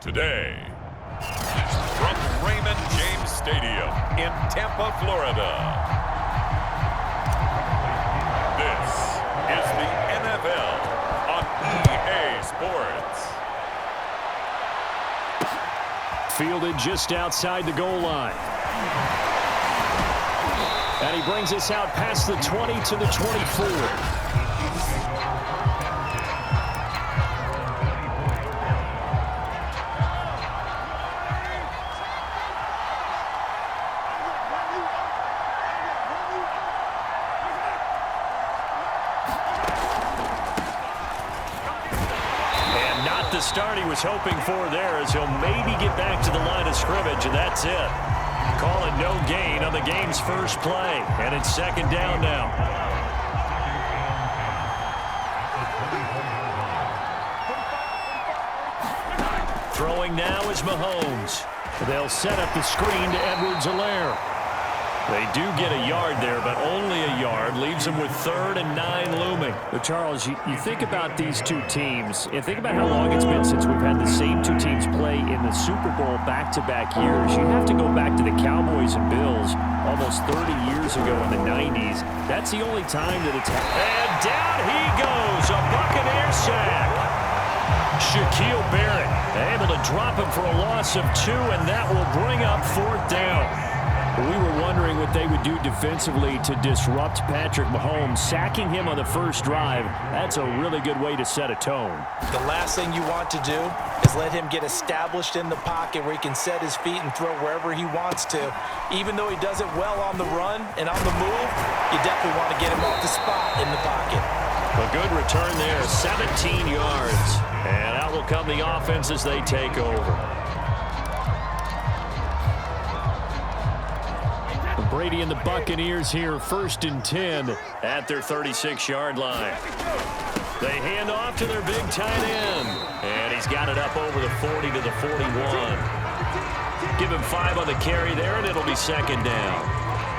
Today, from Raymond James Stadium in Tampa, Florida, this is the NFL on EA Sports. Fielded just outside the goal line. And he brings us out past the 20 to the 24. The start he was hoping for there, as he'll maybe get back to the line of scrimmage, and that's it. Call it no gain on the game's first play, and it's second down now. Throwing now is Mahomes. They'll set up the screen to Edwards-Helaire. They do get a yard there, but only a yard. Leaves them with 3rd and 9 looming. But Charles, you think about these two teams, and think about how long it's been since we've had the same two teams play in the Super Bowl back-to-back years. You have to go back to the Cowboys and Bills almost 30 years ago in the 90s. That's the only time that it's happened. And down he goes, a Buccaneer sack. Shaquille Barrett able to drop him for a loss of 2, and that will bring up 4th down. We were wondering what they would do defensively to disrupt Patrick Mahomes. Sacking him on the first drive, that's a really good way to set a tone. The last thing you want to do is let him get established in the pocket where he can set his feet and throw wherever he wants to. Even though he does it well on the run and on the move, you definitely want to get him off the spot in the pocket. A good return there, 17 yards. And out will come the offense as they take over. Brady and the Buccaneers here, 1st and 10 at their 36-yard line. They hand off to their big tight end, and he's got it up over the 40 to the 41. Give him 5 on the carry there, and it'll be second down.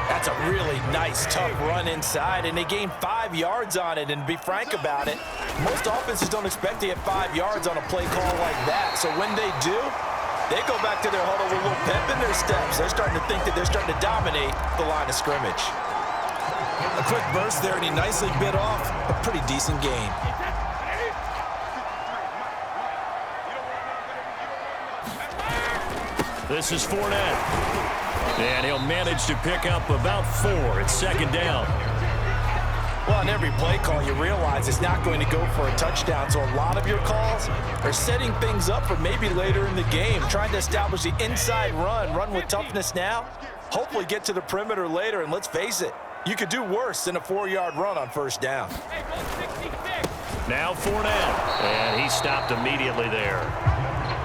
That's a really nice, tough run inside, and they gained 5 yards on it. And to be frank about it, most offenses don't expect to get 5 yards on a play call like that. So when they do, they go back to their huddle with a little pep in their steps. They're starting to think that they're starting to dominate the line of scrimmage. A quick burst there, and he nicely bit off a pretty decent gain. This is Fournette. And he'll manage to pick up about 4. It's second down. Well, on every play call, you realize it's not going to go for a touchdown, so a lot of your calls are setting things up for maybe later in the game, trying to establish the inside run with toughness now, hopefully get to the perimeter later, and let's face it, you could do worse than a 4-yard run on first down. Now Fournette, and he stopped immediately there.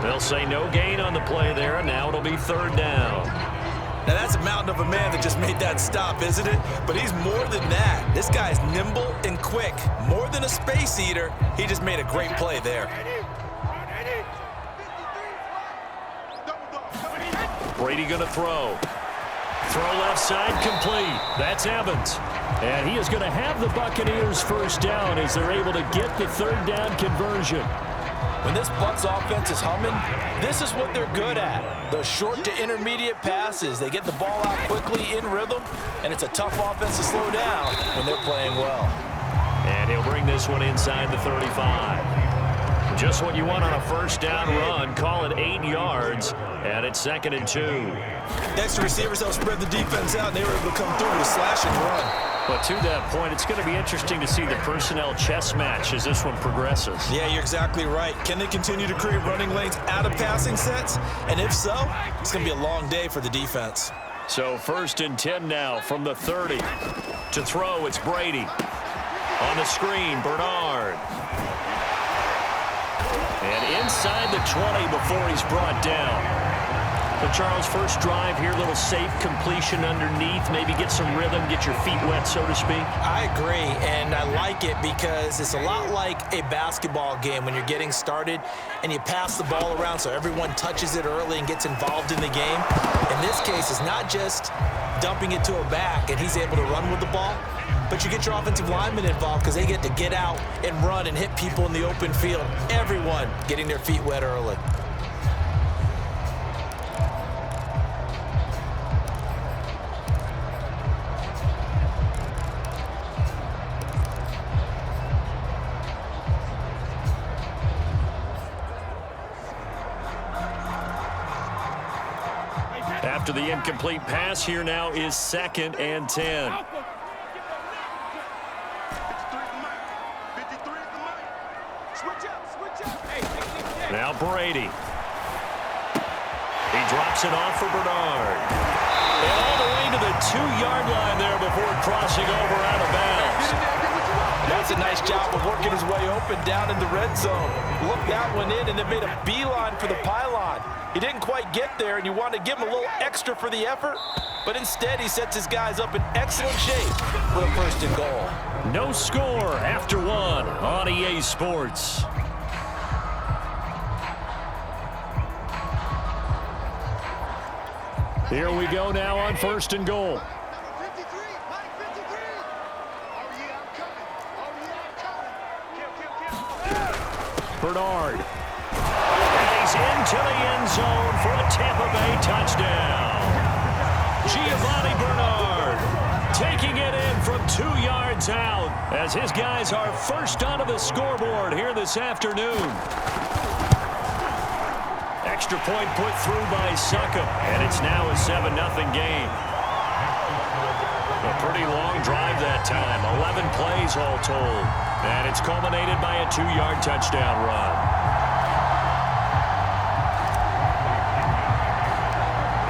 They'll say no gain on the play there, and now it'll be 3rd down. Now, that's a mountain of a man that just made that stop, isn't it? But he's more than that. This guy's nimble and quick. More than a space eater, he just made a great play there. Brady going to throw. Throw left side, complete. That's Evans. And he is going to have the Buccaneers first down as they're able to get the 3rd down conversion. When this Bucs offense is humming, this is what they're good at. Those short to intermediate passes. They get the ball out quickly in rhythm, and it's a tough offense to slow down when they're playing well. And he'll bring this one inside the 35. Just what you want on a first down run. Call it 8 yards, and it's 2nd and 2. Next, the receivers help spread the defense out, and they were able to come through with a slash and run. But to that point, it's going to be interesting to see the personnel chess match as this one progresses. Yeah, you're exactly right. Can they continue to create running lanes out of passing sets? And if so, it's going to be a long day for the defense. So 1st and 10 now from the 30. To throw, it's Brady. On the screen, Bernard. And inside the 20 before he's brought down. But Charles, first drive here, little safe completion underneath, maybe get some rhythm, get your feet wet, so to speak. I agree, and I like it because it's a lot like a basketball game when you're getting started and you pass the ball around so everyone touches it early and gets involved in the game. In this case, it's not just dumping it to a back and he's able to run with the ball, but you get your offensive linemen involved because they get to get out and run and hit people in the open field. Everyone getting their feet wet early. After the incomplete pass, here now is 2nd and 10. Now Brady. He drops it off for Bernard. And all the way to the 2-yard line there before crossing over out of bounds. That's a nice job of working his way open down in the red zone. Looked that one in and then made a beeline for the pylon. He didn't quite get there, and you want to give him a little extra for the effort, but instead he sets his guys up in excellent shape for a 1st and goal. No score after 1 on EA Sports. Here we go now on 1st and goal. Bernard. And he's into the end zone for a Tampa Bay touchdown. Giovanni Bernard taking it in from 2 yards out as his guys are first onto the scoreboard here this afternoon. Extra point put through by Succop, and it's now a 7-0 game. A pretty long drive that time, 11 plays all told, and it's culminated by a 2-yard touchdown run.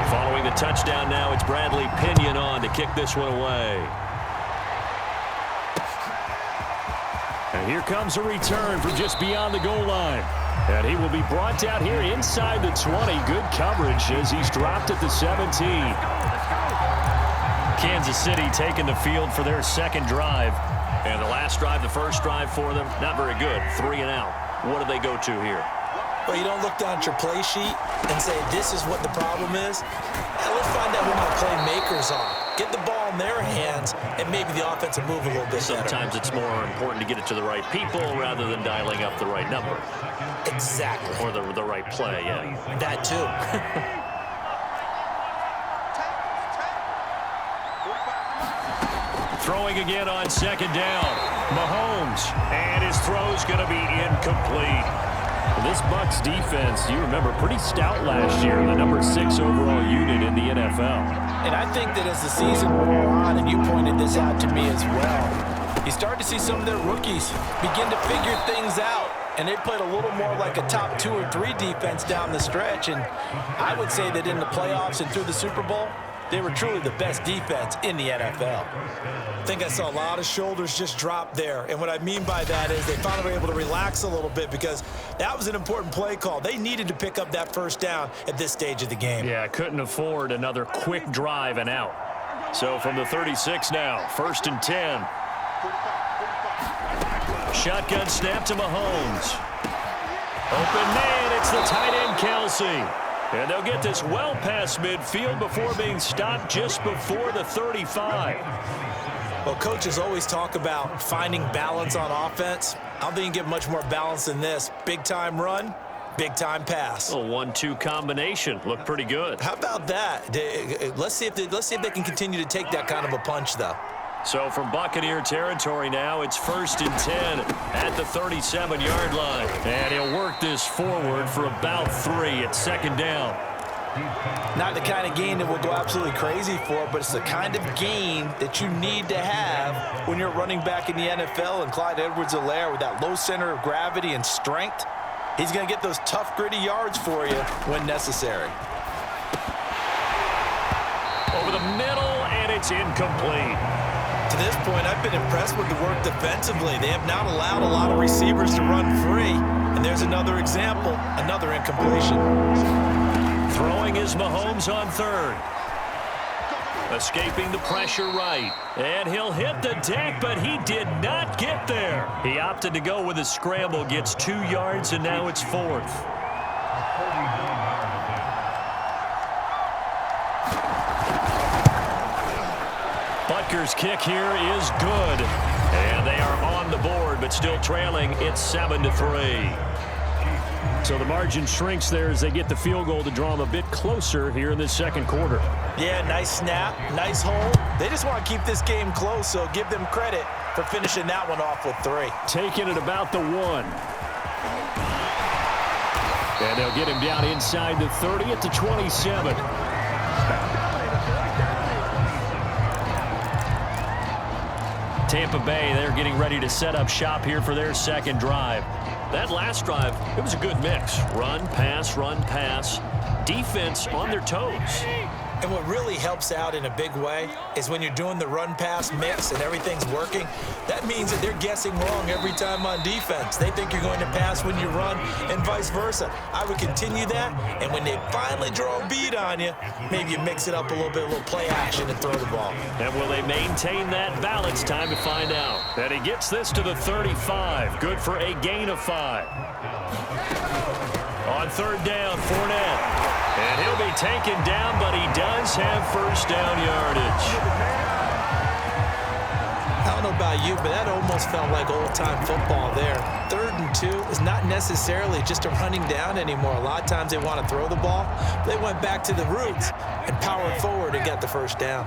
And following the touchdown now, it's Bradley Pinion on to kick this one away. And here comes a return from just beyond the goal line. And he will be brought down here inside the 20. Good coverage as he's dropped at the 17. Kansas City taking the field for their 2nd drive. And the last drive, the first drive for them, not very good. 3 and out. What do they go to here? Well, you don't look down at your play sheet and say, this is what the problem is. Now, let's find out who my playmakers are. Get the ball in their hands, and maybe the offense will move a little bit Sometimes better. it's more important to get it to the right people rather than dialing up the right number. Exactly. Or the right play, yeah. That too. Throwing again on 2nd down. Mahomes, and his throw's going to be incomplete. This Bucs defense, you remember, pretty stout last year, the number 6 overall unit in the NFL. And I think that as the season wore on, and you pointed this out to me as well, you start to see some of their rookies begin to figure things out. And they played a little more like a top 2 or 3 defense down the stretch. And I would say that in the playoffs and through the Super Bowl, they were truly the best defense in the NFL. I think I saw a lot of shoulders just drop there. And what I mean by that is they finally were able to relax a little bit because that was an important play call. They needed to pick up that 1st down at this stage of the game. Yeah, couldn't afford another quick drive and out. So from the 36 now, 1st and 10. Shotgun snap to Mahomes. Open man, it's the tight end Kelsey. And they'll get this well past midfield before being stopped just before the 35. Well, coaches always talk about finding balance on offense. I don't think you can get much more balance than this. Big-time run, big-time pass. A 1-2 combination. Looked pretty good. How about that? Let's see if they can continue to take that kind of a punch, though. So from Buccaneer territory now, it's 1st and 10 at the 37-yard line. And he'll work this forward for about 3 at 2nd down. Not the kind of gain that we'll go absolutely crazy for, but it's the kind of gain that you need to have when you're running back in the NFL. And Clyde Edwards-Helaire with that low center of gravity and strength, he's going to get those tough, gritty yards for you when necessary. Over the middle, and it's incomplete. To this point, I've been impressed with the work defensively. They have not allowed a lot of receivers to run free. And there's another example, another incompletion. Throwing is Mahomes on 3rd. Escaping the pressure right. And he'll hit the deck, but he did not get there. He opted to go with a scramble, gets 2 yards, and now it's 4th. Butker's kick here is good. And they are on the board, but still trailing. It's 7-3. So the margin shrinks there as they get the field goal to draw them a bit closer here in this 2nd quarter. Yeah, nice snap, nice hold. They just want to keep this game close, so give them credit for finishing that one off with 3. Taking it about the 1. And they'll get him down inside the 30 at the 27. Tampa Bay, they're getting ready to set up shop here for their second drive. That last drive, it was a good mix. Run, pass, defense on their toes. And what really helps out in a big way is when you're doing the run-pass mix and everything's working, that means that they're guessing wrong every time on defense. They think you're going to pass when you run and vice versa. I would continue that, and when they finally draw a beat on you, maybe you mix it up a little bit, a little play action and throw the ball. And will they maintain that balance? Time to find out. And he gets this to the 35. Good for a gain of 5. On third down, Fournette. And he'll be taken down, but he does have first down yardage. I don't know about you, but that almost felt like old-time football there. 3rd and 2 is not necessarily just a running down anymore. A lot of times they want to throw the ball. They went back to the roots and powered forward and got the first down.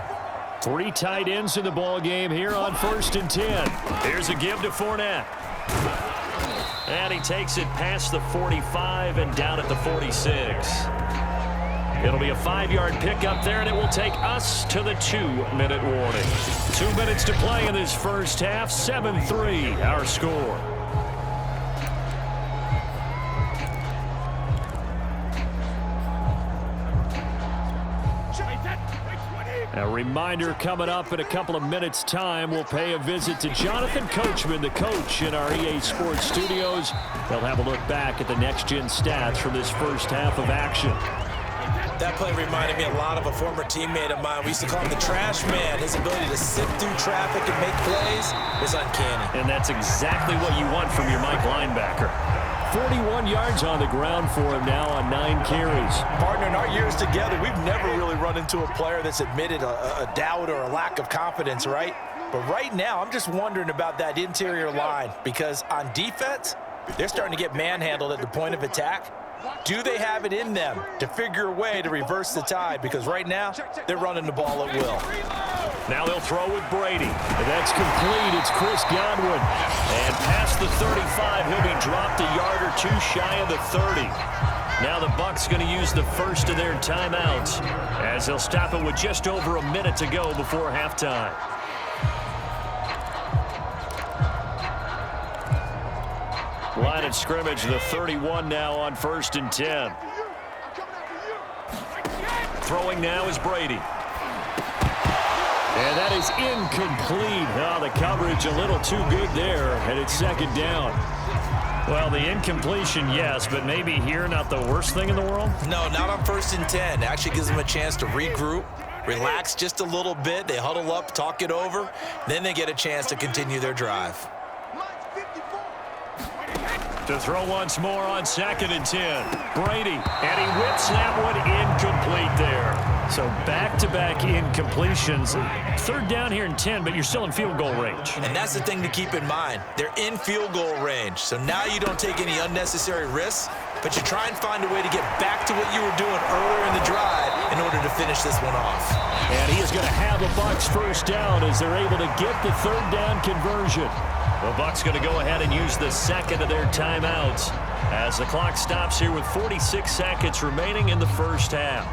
3 tight ends in the ball game here on 1st and 10. Here's a give to Fournette. And he takes it past the 45 and down at the 46. It'll be a 5-yard pickup there, and it will take us to the 2-minute warning. 2 minutes to play in this first half. 7-3, our score. A reminder coming up in a couple of minutes' time. We'll pay a visit to Jonathan Coachman, the coach in our EA Sports studios. They'll have a look back at the next-gen stats from this first half of action. That play reminded me a lot of a former teammate of mine. We used to call him the trash man. His ability to sift through traffic and make plays was uncanny. And that's exactly what you want from your Mike linebacker. 41 yards on the ground for him now on 9 carries. Partner, in our years together, we've never really run into a player that's admitted a doubt or a lack of confidence, right? But right now, I'm just wondering about that interior line, because on defense, they're starting to get manhandled at the point of attack. Do they have it in them to figure a way to reverse the tide? Because right now, they're running the ball at will. Now they'll throw with Brady. And that's complete. It's Chris Godwin. And past the 35, he'll be dropped a yard or 2 shy of the 30. Now the Bucs going to use the first of their timeouts as they'll stop it with just over a minute to go before halftime. Line of scrimmage, the 31 now on 1st and 10. Throwing now is Brady. And that is incomplete. Oh, the coverage a little too good there, and it's 2nd down. Well, the incompletion, yes, but maybe here not the worst thing in the world? No, not on 1st and 10. It actually gives them a chance to regroup, relax just a little bit. They huddle up, talk it over. Then they get a chance to continue their drive. To throw once more on 2nd and 10. Brady, and he whips that one incomplete there. So back-to-back incompletions. 3rd down here and 10, but you're still in field goal range. And that's the thing to keep in mind. They're in field goal range. So now you don't take any unnecessary risks, but you try and find a way to get back to what you were doing earlier in the drive in order to finish this one off. And he is going to have a Bucs first down as they're able to get the 3rd down conversion. The Bucs going to go ahead and use the 2nd of their timeouts as the clock stops here with 46 seconds remaining in the first half.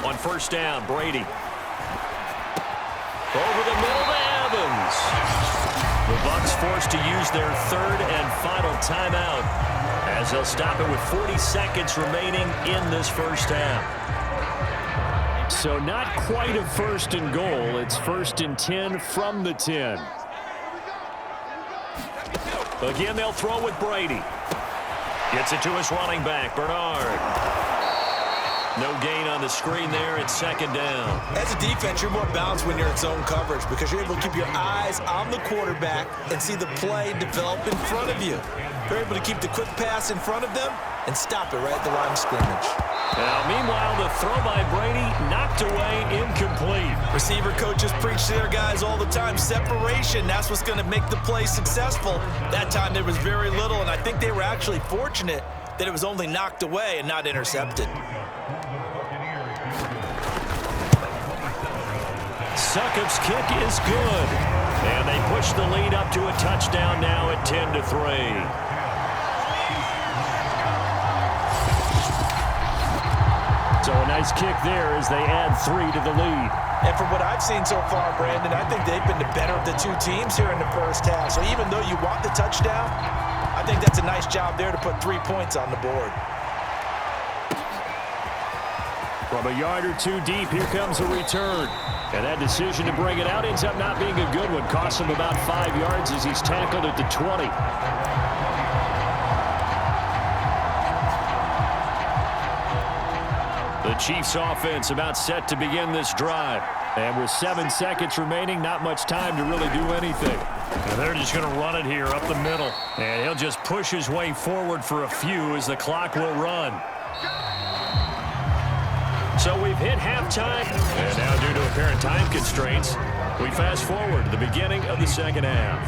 On 1st down, Brady. Over the middle to Evans. The Bucs forced to use their 3rd and final timeout as they'll stop it with 40 seconds remaining in this first half. So not quite a 1st and goal. It's 1st and 10 from the 10. Again, they'll throw with Brady. Gets it to his running back, Bernard. No gain on the screen there. It's 2nd down. As a defense, you're more balanced when you're in zone coverage because you're able to keep your eyes on the quarterback and see the play develop in front of you. You're able to keep the quick pass in front of them and stop it right at the line of scrimmage. Now, meanwhile, the throw by Brady knocked away, incomplete. Receiver coaches preach to their guys all the time. Separation, that's what's going to make the play successful. That time there was very little, and I think they were actually fortunate that it was only knocked away and not intercepted. Succop's kick is good. And they push the lead up to a touchdown now at 10-3. So a nice kick there as they add 3 to the lead. And from what I've seen so far, Brandon, I think they've been the better of the two teams here in the first half. So even though you want the touchdown, I think that's a nice job there to put 3 points on the board. From a yard or two deep, here comes a return. And that decision to bring it out ends up not being a good one. Costs him about 5 yards as he's tackled at the 20. The Chiefs offense about set to begin this drive. And with 7 seconds remaining, not much time to really do anything. And they're just going to run it here up the middle. And he'll just push his way forward for a few as the clock will run. So we've hit halftime. And now due to apparent time constraints, we fast forward to the beginning of the second half.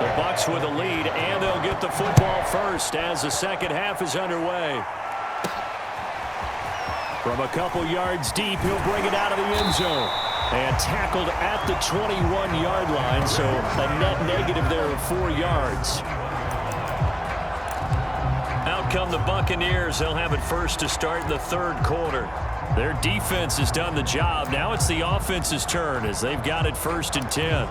The Bucs with a lead, and they'll get the football first as the second half is underway. From a couple yards deep, he'll bring it out of the end zone. And tackled at the 21-yard line, so a net negative there of 4 yards. Out come the Buccaneers. They'll have it first to start the third quarter. Their defense has done the job. Now it's the offense's turn as they've got it 1st and 10.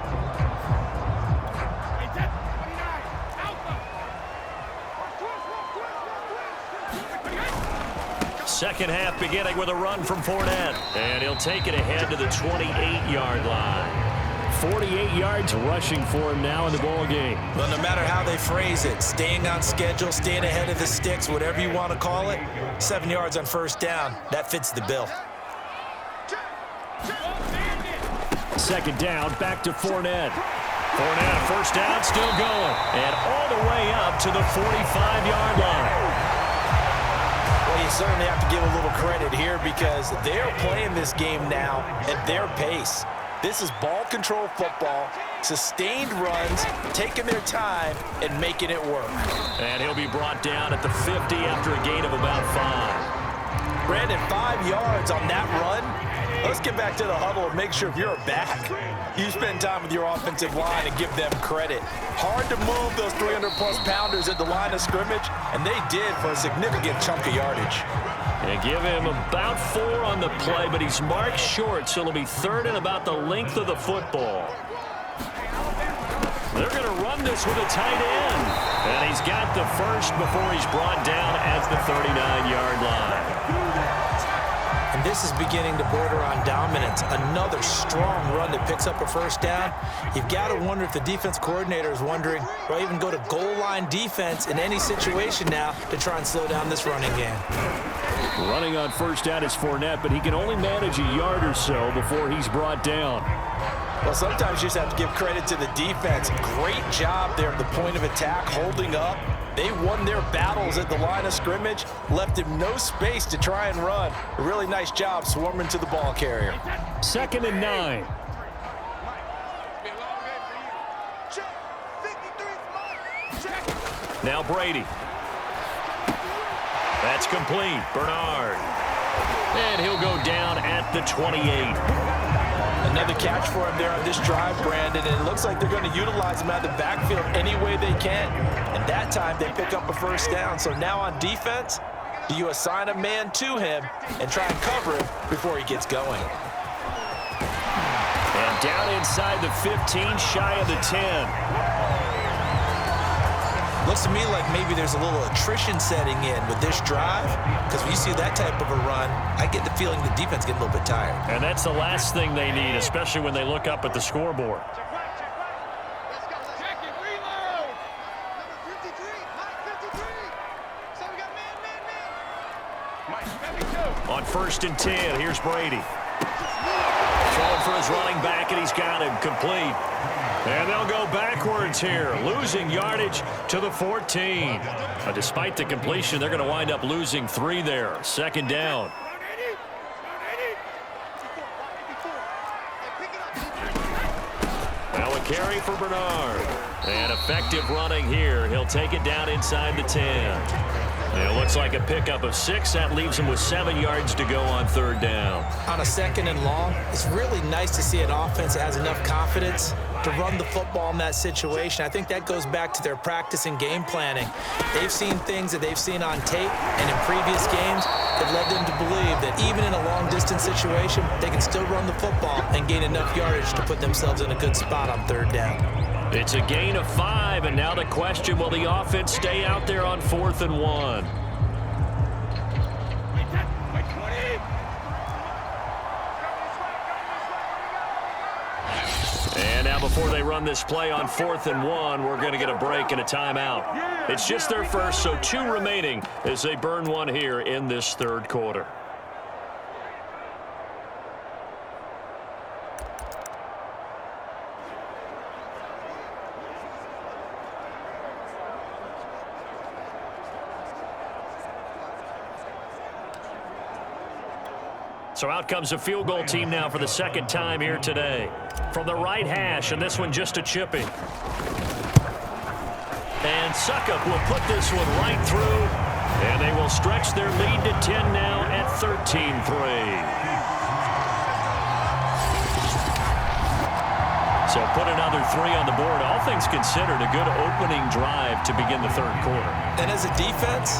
Second half beginning with a run from Fournette. And he'll take it ahead to the 28-yard line. 48 yards rushing for him now in the ball game. Well, no matter how they phrase it, staying on schedule, staying ahead of the sticks, whatever you want to call it, 7 yards on first down, that fits the bill. Second down, back to Fournette. Fournette, first down, still going. And all the way up to the 45-yard line. Well, you certainly have to give a little credit here because they're playing this game now at their pace. This is ball control football, sustained runs, taking their time, and making it work. And he'll be brought down at the 50 after a gain of about 5. Brandon, 5 yards on that run. Let's get back to the huddle and make sure if you're back, you spend time with your offensive line and give them credit. Hard to move those 300-plus pounders at the line of scrimmage, and they did for a significant chunk of yardage. And give him about 4 on the play, but he's marked short, so it'll be 3rd and about the length of the football. They're going to run this with a tight end. And he's got the first before he's brought down at the 39-yard line. And this is beginning to border on dominance. Another strong run that picks up a first down. You've got to wonder if the defense coordinator is wondering, do I even go to goal line defense in any situation now to try and slow down this running game? Running on first down is Fournette, but he can only manage a yard or so before he's brought down. Well, sometimes you just have to give credit to the defense. Great job there at the point of attack, holding up. They won their battles at the line of scrimmage, left him no space to try and run. A really nice job swarming to the ball carrier. 2nd and 9. Now Brady. That's complete. Bernard. And he'll go down at the 28. Another catch for him there on this drive, Brandon, and it looks like they're going to utilize him out of the backfield any way they can. And that time they pick up a first down. So now on defense, do you assign a man to him and try and cover him before he gets going? And down inside the 15, shy of the 10. Looks to me like maybe there's a little attrition setting in with this drive, because when you see that type of a run, I get the feeling the defense getting a little bit tired. And that's the last thing they need, especially when they look up at the scoreboard. On 1st and 10, here's Brady. Throwing for his running back, and he's got him complete. And they'll go backwards here, losing yardage to the 14. Despite the completion, they're going to wind up losing 3 there. 2nd down. Now a carry for Bernard. And effective running here. He'll take it down inside the 10. It looks like a pickup of 6. That leaves him with 7 yards to go on 3rd down. On a 2nd and long, it's really nice to see an offense that has enough confidence to run the football in that situation. I think that goes back to their practice and game planning. They've seen things that they've seen on tape and in previous games that led them to believe that even in a long-distance situation, they can still run the football and gain enough yardage to put themselves in a good spot on 3rd down. It's a gain of 5, and now the question, will the offense stay out there on 4th and 1? And now before they run this play on 4th and 1, we're going to get a break and a timeout. It's just their first, so 2 remaining as they burn 1 here in this 3rd quarter. So out comes a field goal team now for the 2nd time here today. From the right hash, and this one just a chipping. And Suckup will put this one right through, and they will stretch their lead to 10 now at 13-3. So put another 3 on the board. All things considered, a good opening drive to begin the 3rd quarter. And as a defense,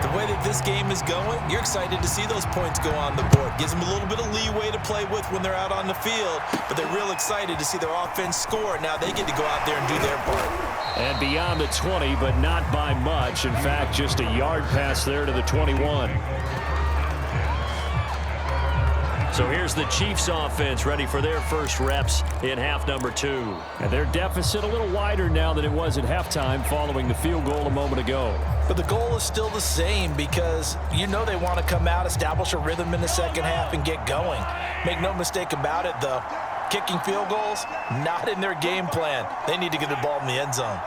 the way that this game is going, you're excited to see those points go on the board. Gives them a little bit of leeway to play with when they're out on the field, but they're real excited to see their offense score. Now they get to go out there and do their part. And beyond the 20, but not by much. In fact, just a yard pass there to the 21. So here's the Chiefs offense ready for their first reps in half number 2. And their deficit a little wider now than it was at halftime following the field goal a moment ago. But the goal is still the same because you know they want to come out, establish a rhythm in the 2nd half, and get going. Make no mistake about it, though. Kicking field goals, not in their game plan. They need to get the ball in the end zone.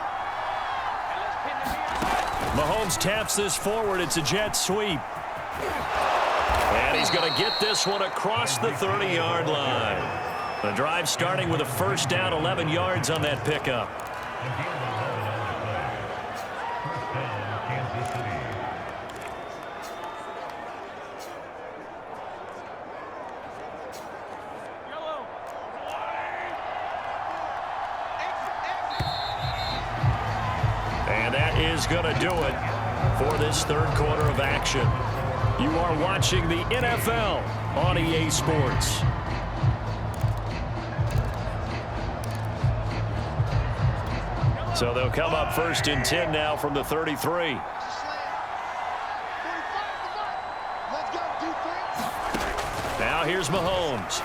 Mahomes taps this forward. It's a jet sweep. And he's going to get this one across the 30-yard line. The drive starting with a 1st down, 11 yards on that pickup. And that is going to do it for this 3rd quarter of action. You are watching the NFL on EA Sports. So they'll come up 1st and 10 now from the 33. Now here's Mahomes.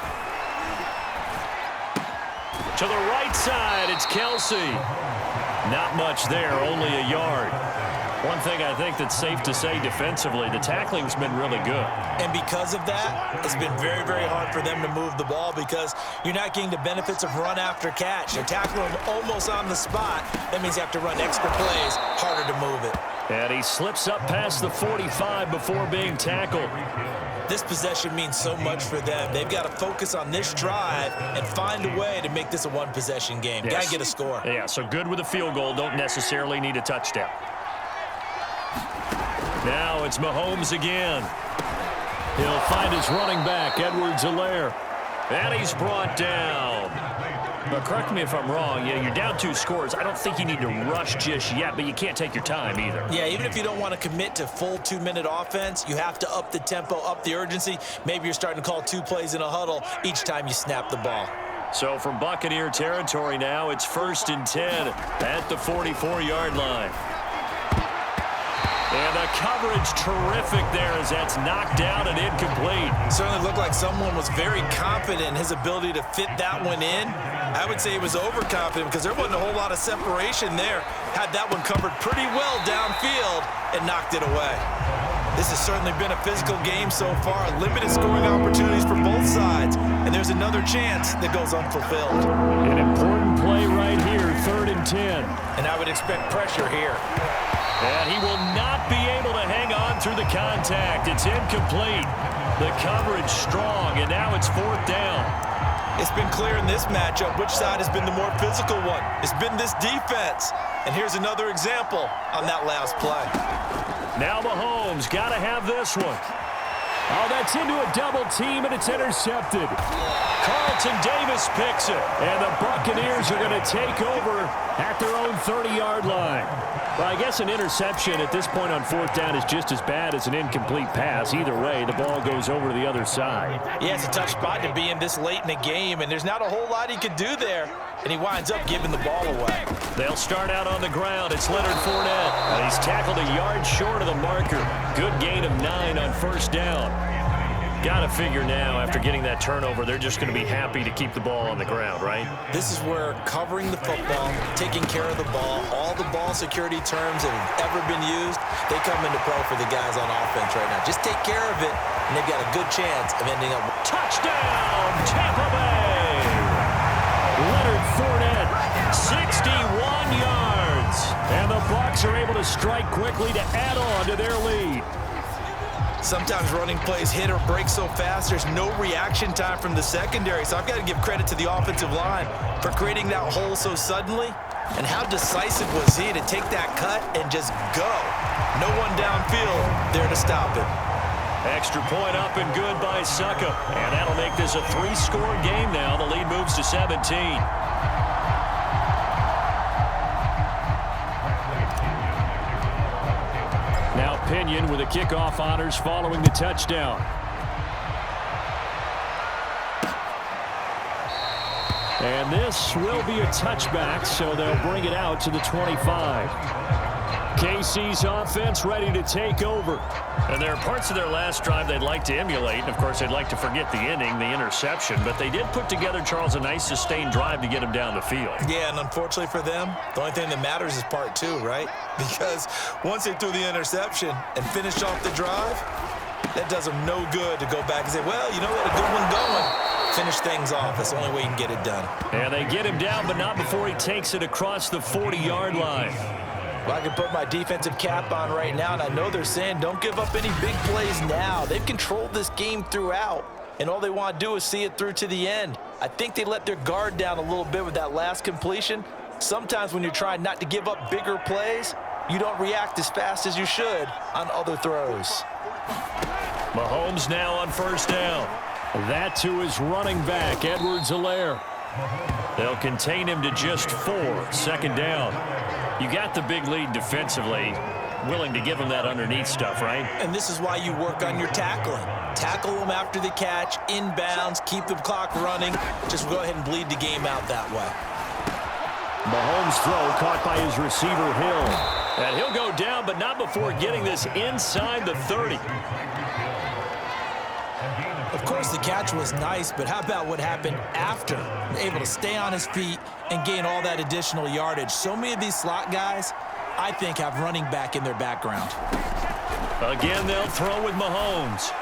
To the right side, it's Kelsey. Not much there, only a yard. One thing I think that's safe to say defensively, the tackling's been really good. And because of that, it's been very, very hard for them to move the ball because you're not getting the benefits of run after catch. They're tackling them almost on the spot. That means you have to run extra plays, harder to move it. And he slips up past the 45 before being tackled. This possession means so much for them. They've got to focus on this drive and find a way to make this a one-possession game. Yes. Got to get a score. Yeah, so good with a field goal. Don't necessarily need a touchdown. Now it's Mahomes again. He'll find his running back, Edwards-Helaire. And he's brought down. But correct me if I'm wrong, you're down 2 scores. I don't think you need to rush just yet, but you can't take your time either. Yeah, even if you don't want to commit to full 2-minute offense, you have to up the tempo, up the urgency. Maybe you're starting to call 2 plays in a huddle each time you snap the ball. So from Buccaneer territory now, it's 1st and 10 at the 44-yard line. And the coverage terrific there as that's knocked down and incomplete. Certainly looked like someone was very confident in his ability to fit that one in. I would say he was overconfident because there wasn't a whole lot of separation there. Had that one covered pretty well downfield and knocked it away. This has certainly been a physical game so far. Limited scoring opportunities for both sides. And there's another chance that goes unfulfilled. An important play right here, 3rd and 10. And I would expect pressure here. And he will not be able to hang on through the contact. It's incomplete. The coverage strong, and now it's 4th down. It's been clear in this matchup which side has been the more physical one. It's been this defense. And here's another example on that last play. Now Mahomes got to have this one. Oh, that's into a double team, and it's intercepted. Carlton Davis picks it, and the Buccaneers are going to take over at their own 30-yard line. Well, I guess an interception at this point on 4th down is just as bad as an incomplete pass. Either way, the ball goes over to the other side. Yeah, it's a tough spot to be in this late in the game, and there's not a whole lot he could do there, and he winds up giving the ball away. They'll start out on the ground. It's Leonard Fournette, and he's tackled a yard short of the marker. Good gain of 9 on 1st down. Got to figure now, after getting that turnover, they're just going to be happy to keep the ball on the ground, right? This is where covering the football, taking care of the ball, all the ball security terms that have ever been used, they come into play for the guys on offense right now. Just take care of it, and they've got a good chance of ending up. Touchdown, Tampa Bay! Leonard Fournette, 61 yards. And the Bucs are able to strike quickly to add on to their lead. Sometimes running plays hit or break so fast, there's no reaction time from the secondary. So I've got to give credit to the offensive line for creating that hole so suddenly. And how decisive was he to take that cut and just go? No one downfield there to stop it. Extra point up and good by Succa. And that'll make this a 3-score game now. The lead moves to 17. Now Pinion with the kickoff honors following the touchdown. And this will be a touchback, so they'll bring it out to the 25. KC's offense ready to take over. And there are parts of their last drive they'd like to emulate. And, of course, they'd like to forget the inning, the interception. But they did put together, Charles, a nice sustained drive to get him down the field. Yeah, and unfortunately for them, the only thing that matters is part 2, right? Because once they threw the interception and finished off the drive, that does them no good to go back and say, well, you know what, a good one going. Finish things off. That's the only way you can get it done. And they get him down, but not before he takes it across the 40-yard line. Well, I can put my defensive cap on right now, and I know they're saying don't give up any big plays now. They've controlled this game throughout, and all they want to do is see it through to the end. I think they let their guard down a little bit with that last completion. Sometimes when you're trying not to give up bigger plays, you don't react as fast as you should on other throws. Mahomes now on 1st down. That to his running back, Edwards-Helaire. They'll contain him to just 4. 2nd down. You got the big lead defensively, willing to give him that underneath stuff, right? And this is why you work on your tackling. Tackle them after the catch, inbounds, keep the clock running. Just go ahead and bleed the game out that way. Mahomes' throw caught by his receiver, Hill. And he'll go down, but not before getting this inside the 30. Of course, the catch was nice, but how about what happened after? Able to stay on his feet and gain all that additional yardage. So many of these slot guys, I think, have running back in their background. Again, they'll throw with Mahomes.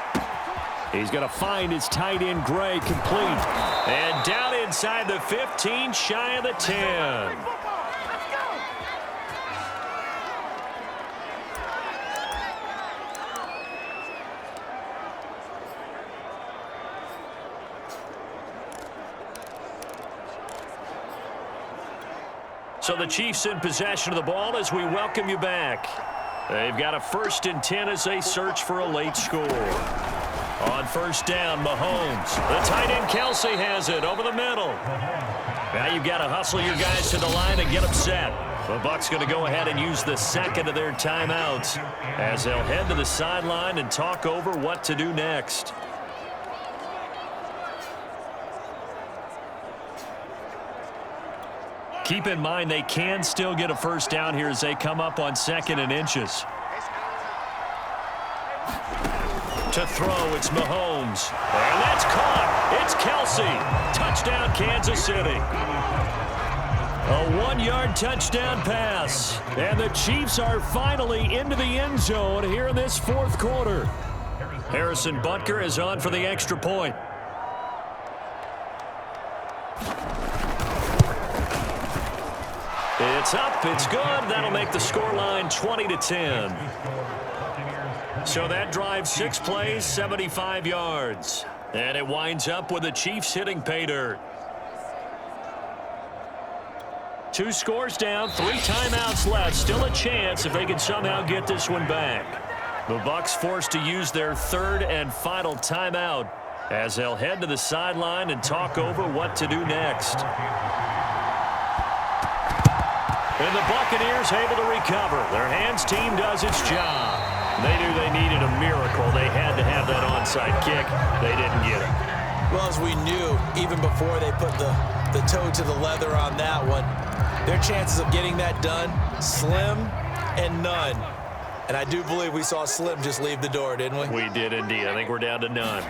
He's going to find his tight end, Gray, complete. And down inside the 15, shy of the 10. So the Chiefs in possession of the ball as we welcome you back. They've got a 1st and 10 as they search for a late score. On 1st down, Mahomes. The tight end Kelsey has it over the middle. Now you've got to hustle your guys to the line and get them set. The Bucs going to go ahead and use the 2nd of their timeouts as they'll head to the sideline and talk over what to do next. Keep in mind they can still get a 1st down here as they come up on 2nd and inches. To throw, it's Mahomes. And that's caught. It's Kelsey. Touchdown, Kansas City. A 1-yard touchdown pass. And the Chiefs are finally into the end zone here in this 4th quarter. Harrison Butker is on for the extra point. It's up, it's good. That'll make the scoreline 20-10. So that drive 6 plays, 75 yards. And it winds up with the Chiefs hitting pay dirt. 2 scores down, 3 timeouts left. Still a chance if they can somehow get this one back. The Bucs forced to use their 3rd and final timeout as they'll head to the sideline and talk over what to do next. And the Buccaneers able to recover. Their hands team does its job. They knew they needed a miracle. They had to have that onside kick. They didn't get it. Well, as we knew, even before they put the toe to the leather on that one, their chances of getting that done, slim and none. And I do believe we saw Slim just leave the door, didn't we? We did indeed. I think we're down to none.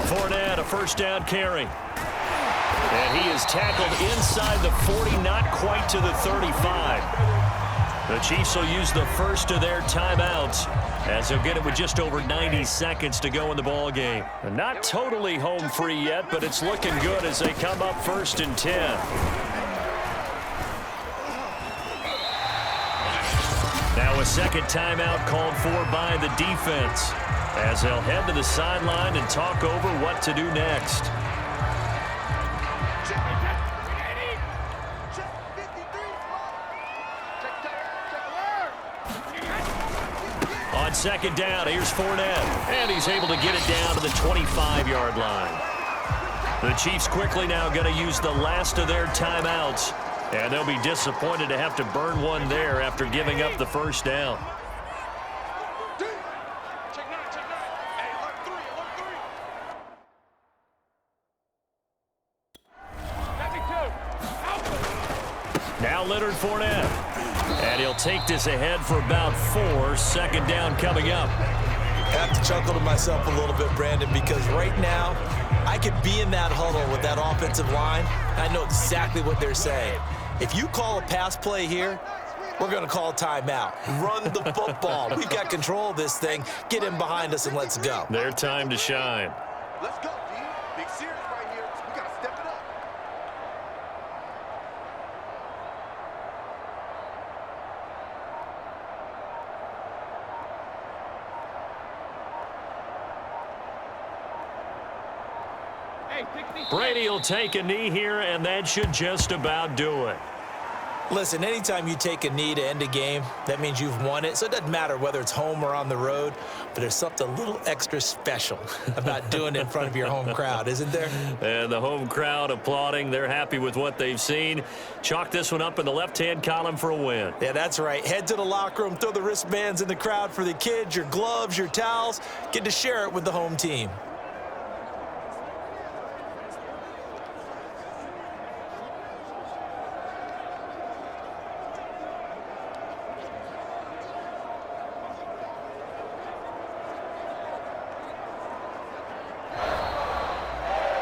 Fournette, a 1st down carry. And he is tackled inside the 40, not quite to the 35. The Chiefs will use the first of their timeouts as they'll get it with just over 90 seconds to go in the ball game. Not totally home free yet, but it's looking good as they come up 1st and 10. Now a second timeout called for by the defense as they'll head to the sideline and talk over what to do next. On 2nd down, here's Fournette, and he's able to get it down to the 25-yard line. The Chiefs quickly now going to use the last of their timeouts, and they'll be disappointed to have to burn one there after giving up the 1st down. Now Leonard Fournette. And he'll take this ahead for about 4. 2nd down coming up. I have to chuckle to myself a little bit, Brandon, because right now I could be in that huddle with that offensive line. I know exactly what they're saying. If you call a pass play here, we're going to call a timeout. Run the football. We've got control of this thing. Get him behind us and let's go. Their time to shine. Let's go, D. Big series right here. We got to step it up. Brady will take a knee here, and that should just about do it. Listen, anytime you take a knee to end a game, that means you've won it. So it doesn't matter whether it's home or on the road, but there's something a little extra special about doing it in front of your home crowd, isn't there? And the home crowd applauding. They're happy with what they've seen. Chalk this one up in the left-hand column for a win. Yeah, that's right. Head to the locker room, throw the wristbands in the crowd for the kids, your gloves, your towels. Get to share it with the home team.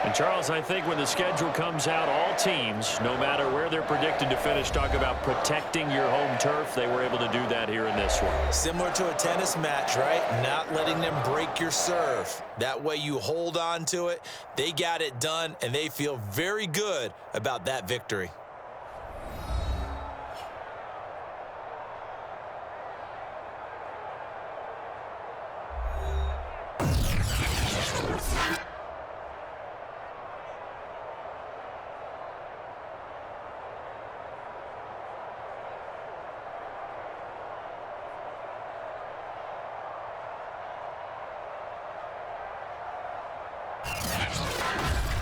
And Charles, I think when the schedule comes out, all teams, no matter where they're predicted to finish, talk about protecting your home turf. They were able to do that here in this one. Similar to a tennis match, right? Not letting them break your serve. That way you hold on to it. They got it done, and they feel very good about that victory.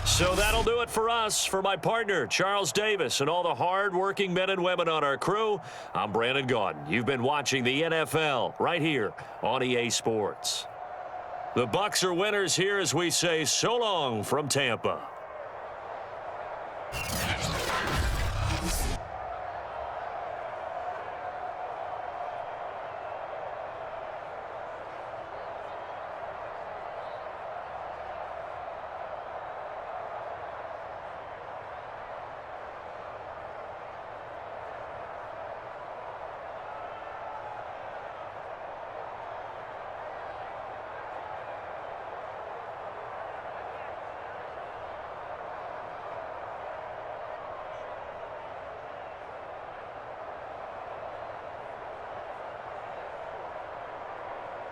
So that'll do it for us. For my partner, Charles Davis, and all the hard-working men and women on our crew, I'm Brandon Gaudin. You've been watching the NFL right here on EA Sports. The Bucs are winners here as we say so long from Tampa.